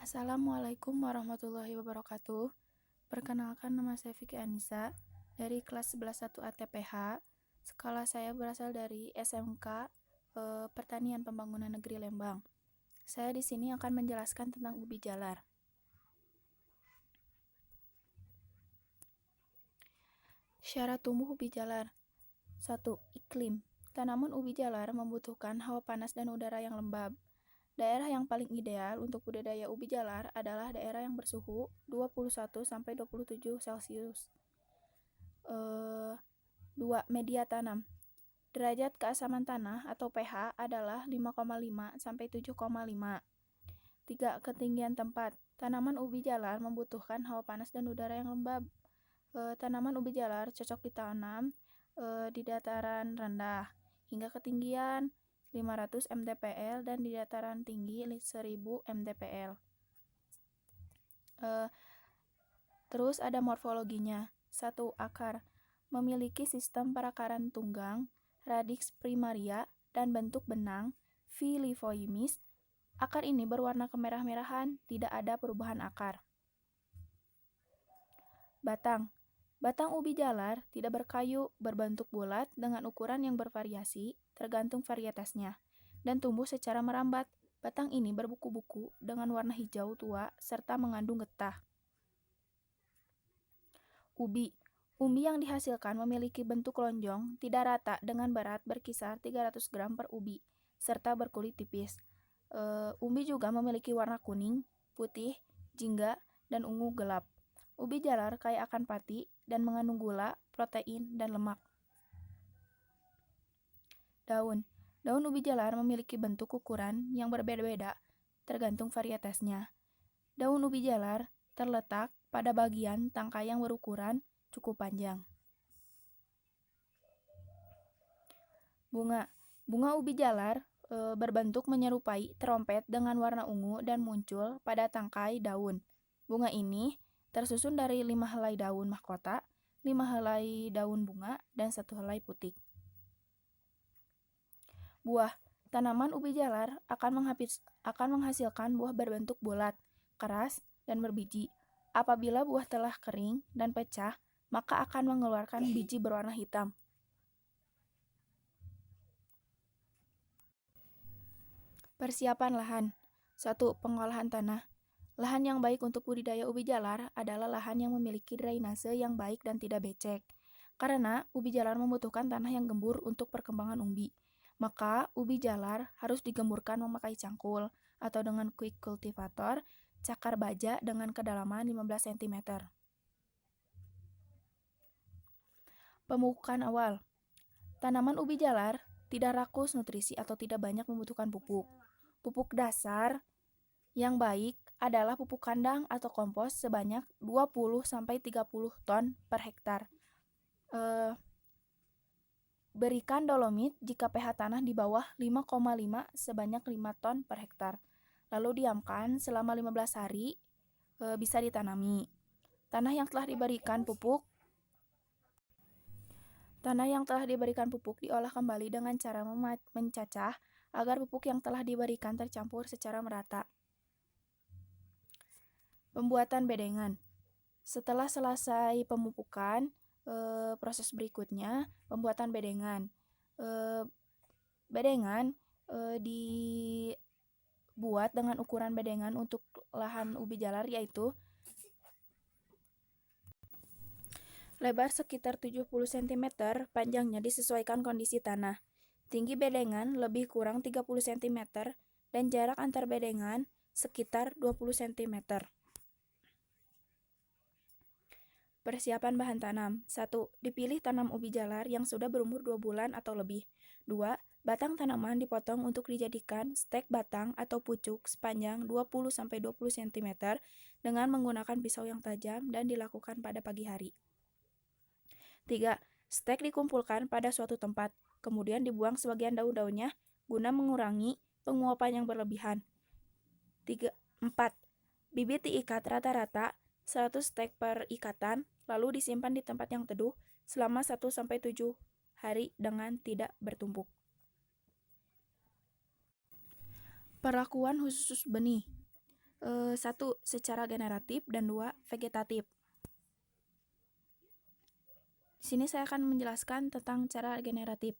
Assalamualaikum warahmatullahi wabarakatuh. Perkenalkan, nama saya Vicky Anissa dari kelas 11 1 ATPH. Sekolah saya berasal dari SMK Pertanian Pembangunan Negeri Lembang. Saya di sini akan menjelaskan tentang ubi jalar. Syarat tumbuh ubi jalar. 1. Iklim. Tanaman ubi jalar membutuhkan hawa panas dan udara yang lembab. Daerah yang paling ideal untuk budidaya ubi jalar adalah daerah yang bersuhu 21-27 Celcius. 2. Media tanam. Derajat keasaman tanah atau pH adalah 5,5-7,5. 3. Ketinggian tempat. Tanaman ubi jalar membutuhkan hawa panas dan udara yang lembab. Tanaman ubi jalar cocok ditanam di dataran rendah hingga ketinggian 500 mdpl dan di dataran tinggi 1000 mdpl. Terus ada morfologinya. 1. Akar. Memiliki sistem perakaran tunggang, radix primaria, dan bentuk benang, filifoimis. Akar ini berwarna kemerah-merahan, tidak ada perubahan akar. Batang. Batang ubi jalar tidak berkayu, berbentuk bulat dengan ukuran yang bervariasi, tergantung varietasnya, dan tumbuh secara merambat. Batang ini berbuku-buku dengan warna hijau tua serta mengandung getah. Ubi. Ubi yang dihasilkan memiliki bentuk lonjong, tidak rata dengan berat berkisar 300 gram per ubi, serta berkulit tipis. Ubi juga memiliki warna kuning, putih, jingga, dan ungu gelap. Ubi jalar kaya akan pati dan mengandung gula, protein, dan lemak. Daun. Daun ubi jalar memiliki bentuk ukuran yang berbeda-beda, tergantung varietasnya. Daun ubi jalar terletak pada bagian tangkai yang berukuran cukup panjang. Bunga. Bunga ubi jalar berbentuk menyerupai trompet dengan warna ungu dan muncul pada tangkai daun. Bunga ini tersusun dari 5 helai daun mahkota, 5 helai daun bunga, dan 1 helai putik. Buah. Tanaman ubi jalar akan menghasilkan buah berbentuk bulat, keras, dan berbiji. Apabila buah telah kering dan pecah, maka akan mengeluarkan biji berwarna hitam. Persiapan lahan. 1. Pengolahan tanah. Lahan yang baik untuk budidaya ubi jalar adalah lahan yang memiliki drainase yang baik dan tidak becek. Karena ubi jalar membutuhkan tanah yang gembur untuk perkembangan umbi, maka ubi jalar harus digemburkan memakai cangkul atau dengan quick cultivator, cakar baja dengan kedalaman 15 cm. Pemupukan awal. Tanaman ubi jalar tidak rakus nutrisi atau tidak banyak membutuhkan pupuk. Pupuk dasar yang baik adalah pupuk kandang atau kompos sebanyak 20-30 ton per hektar. Berikan dolomit jika pH tanah di bawah 5,5 sebanyak 5 ton per hektar. Lalu diamkan selama 15 hari, bisa ditanami. Tanah yang telah diberikan pupuk diolah kembali dengan cara mencacah agar pupuk yang telah diberikan tercampur secara merata. Pembuatan bedengan. Setelah selesai pemupukan, proses berikutnya pembuatan bedengan. Bedengan dibuat dengan ukuran bedengan untuk lahan ubi jalar yaitu lebar sekitar 70 cm, panjangnya disesuaikan kondisi tanah. Tinggi bedengan lebih kurang 30 cm dan jarak antar bedengan sekitar 20 cm. Persiapan bahan tanam. 1. Dipilih tanam ubi jalar yang sudah berumur 2 bulan atau lebih. 2. Batang tanaman dipotong untuk dijadikan stek batang atau pucuk sepanjang 20-20 cm dengan menggunakan pisau yang tajam dan dilakukan pada pagi hari. 3. Stek dikumpulkan pada suatu tempat, kemudian dibuang sebagian daun-daunnya guna mengurangi penguapan yang berlebihan. 4. Bibit diikat rata-rata 100 stek per ikatan, lalu disimpan di tempat yang teduh selama 1-7 hari dengan tidak bertumpuk. Perlakuan khusus benih. 1. Secara generatif dan 2. Vegetatif. Di sini saya akan menjelaskan tentang cara generatif.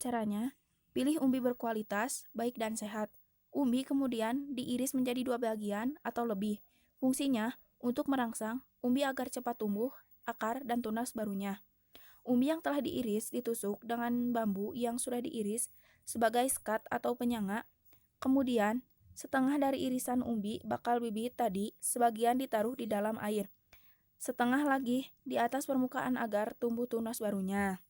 Caranya, pilih umbi berkualitas, baik dan sehat. Umbi kemudian diiris menjadi 2 bagian atau lebih. Fungsinya untuk merangsang umbi agar cepat tumbuh, akar, dan tunas barunya. Umbi yang telah diiris ditusuk dengan bambu yang sudah diiris sebagai skat atau penyangga. Kemudian, setengah dari irisan umbi bakal bibit tadi sebagian ditaruh di dalam air. Setengah lagi di atas permukaan agar tumbuh tunas barunya.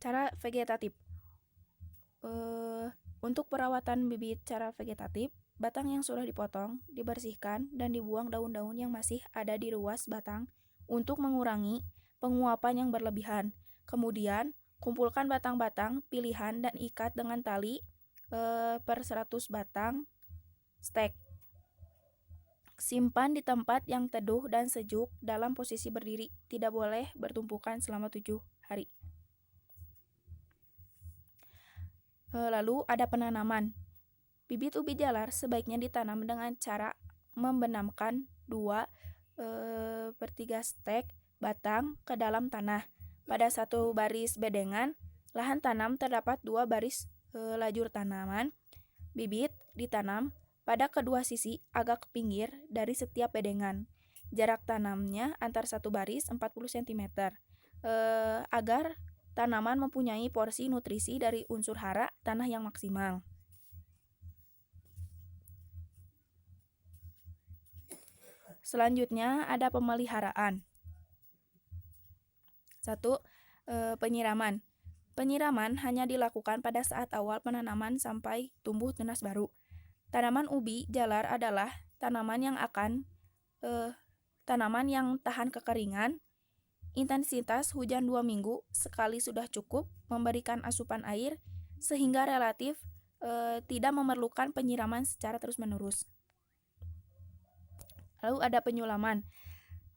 Cara vegetatif. Untuk perawatan bibit cara vegetatif, batang yang sudah dipotong, dibersihkan, dan dibuang daun-daun yang masih ada di ruas batang untuk mengurangi penguapan yang berlebihan. Kemudian, kumpulkan batang-batang pilihan dan ikat dengan tali per 100 batang stek. Simpan di tempat yang teduh dan sejuk dalam posisi berdiri. Tidak boleh bertumpukan selama 7 hari. Lalu ada penanaman. Bibit ubi jalar sebaiknya ditanam dengan cara membenamkan 2/3 stek batang ke dalam tanah. Pada satu baris bedengan, lahan tanam terdapat 2 baris lajur tanaman. Bibit ditanam pada kedua sisi agak ke pinggir dari setiap bedengan. Jarak tanamnya antar satu baris 40 cm. Agar tanaman mempunyai porsi nutrisi dari unsur hara tanah yang maksimal. Selanjutnya ada pemeliharaan. 1. Penyiraman. Penyiraman hanya dilakukan pada saat awal penanaman sampai tumbuh tunas baru. Tanaman ubi jalar adalah tanaman yang tahan kekeringan. Intensitas hujan 2 minggu sekali sudah cukup memberikan asupan air sehingga relatif tidak memerlukan penyiraman secara terus-menerus. Lalu ada penyulaman.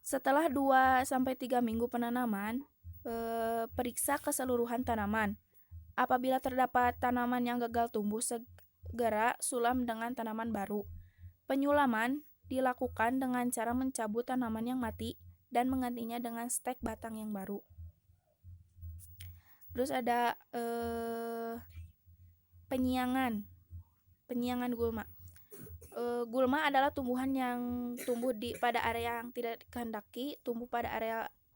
Setelah 2-3 minggu penanaman, periksa keseluruhan tanaman. Apabila terdapat tanaman yang gagal tumbuh, segera sulam dengan tanaman baru. Penyulaman dilakukan dengan cara mencabut tanaman yang mati dan menggantinya dengan stek batang yang baru. Terus ada penyiangan gulma. Gulma adalah tumbuhan yang tumbuh pada area yang tidak dikehendaki tumbuh pada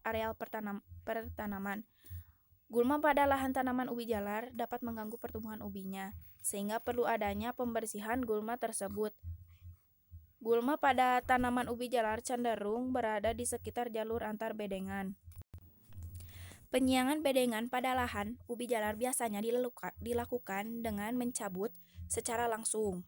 areal pertanaman. Gulma pada lahan tanaman ubi jalar dapat mengganggu pertumbuhan ubinya, sehingga perlu adanya pembersihan gulma tersebut. Gulma pada tanaman ubi jalar cenderung berada di sekitar jalur antar bedengan. Penyiangan bedengan pada lahan ubi jalar biasanya dilakukan dengan mencabut secara langsung.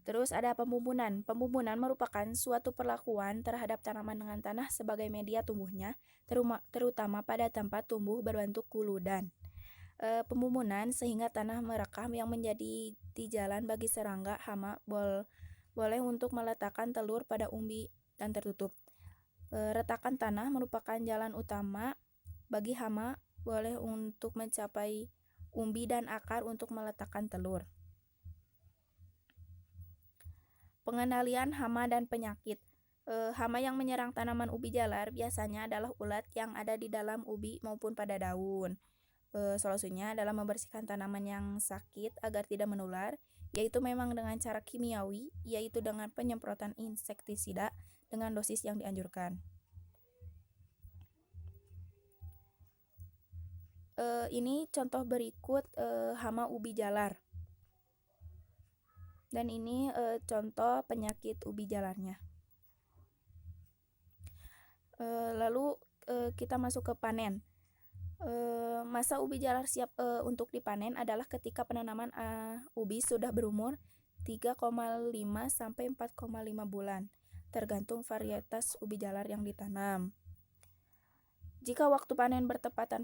Terus ada pembumbunan. Pembumbunan merupakan suatu perlakuan terhadap tanaman dengan tanah sebagai media tumbuhnya, terutama pada tempat tumbuh berbentuk guludan. Pembumbunan sehingga tanah merekam yang menjadi di jalan bagi serangga hama boleh untuk meletakkan telur pada umbi dan tertutup. Retakan tanah merupakan jalan utama bagi hama boleh untuk mencapai umbi dan akar untuk meletakkan telur. Pengendalian hama dan penyakit. Hama yang menyerang tanaman ubi jalar biasanya adalah ulat yang ada di dalam ubi maupun pada daun. Solusinya adalah membersihkan tanaman yang sakit agar tidak menular, yaitu memang dengan cara kimiawi, yaitu dengan penyemprotan insektisida dengan dosis yang dianjurkan. Ini contoh berikut hama ubi jalar. Dan ini contoh penyakit ubi jalarnya. Lalu kita masuk ke panen. Masa ubi jalar siap untuk dipanen adalah ketika penanaman ubi sudah berumur 3,5 sampai 4,5 bulan, tergantung varietas ubi jalar yang ditanam. Jika waktu panen bertepatan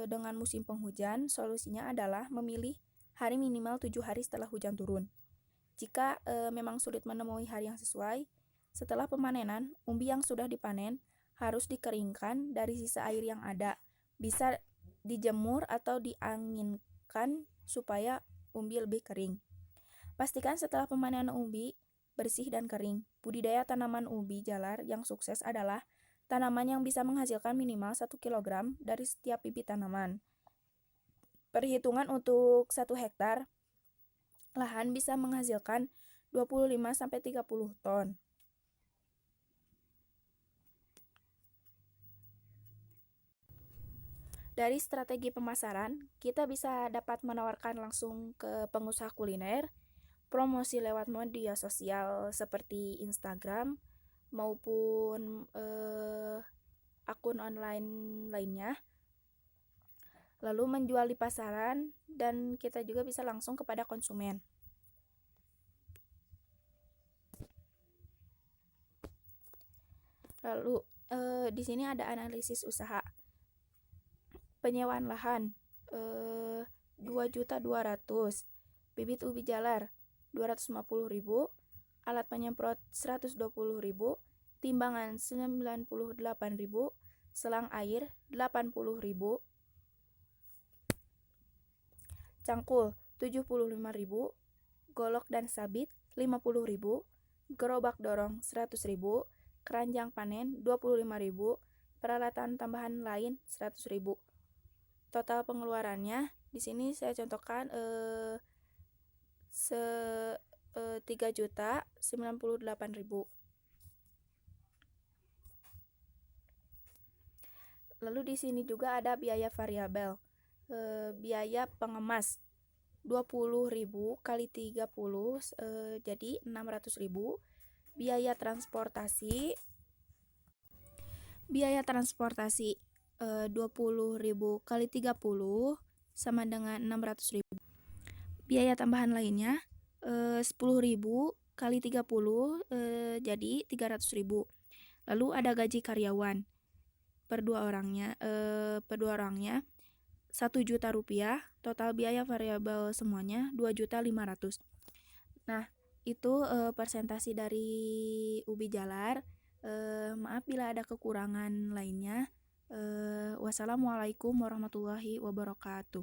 dengan musim penghujan, solusinya adalah memilih hari minimal 7 hari setelah hujan turun. Jika memang sulit menemui hari yang sesuai, setelah pemanenan, umbi yang sudah dipanen harus dikeringkan dari sisa air yang ada. Bisa dijemur atau dianginkan supaya umbi lebih kering. Pastikan setelah pemanenan umbi bersih dan kering. Budidaya tanaman ubi jalar yang sukses adalah tanaman yang bisa menghasilkan minimal 1 kg dari setiap bibit tanaman. Perhitungan untuk 1 hektar lahan bisa menghasilkan 25-30 ton. Dari strategi pemasaran, kita bisa dapat menawarkan langsung ke pengusaha kuliner, promosi lewat media sosial seperti Instagram maupun akun online lainnya, lalu menjual di pasaran, dan kita juga bisa langsung kepada konsumen. Lalu di sini ada analisis usaha. Penyewaan lahan 2.200.000, bibit ubi jalar 250.000, alat penyemprot 120.000, timbangan 98.000, selang air 80.000, cangkul 75.000, golok dan sabit 50.000, gerobak dorong 100.000, keranjang panen 25.000, peralatan tambahan lain 100.000. Total pengeluarannya di sini saya contohkan 3.098.000. Lalu di sini juga ada biaya variabel. Biaya pengemas 20.000 kali 30 jadi 600.000. Biaya transportasi 20.000 kali 30 sama dengan 600.000. Biaya tambahan lainnya 10.000 kali 30 jadi 300.000. Lalu ada gaji karyawan per dua orangnya 1 juta rupiah. Total biaya variabel semuanya 2.500.000. Nah, itu presentasi dari ubi jalar. Maaf bila ada kekurangan lainnya. Wassalamualaikum warahmatullahi wabarakatuh.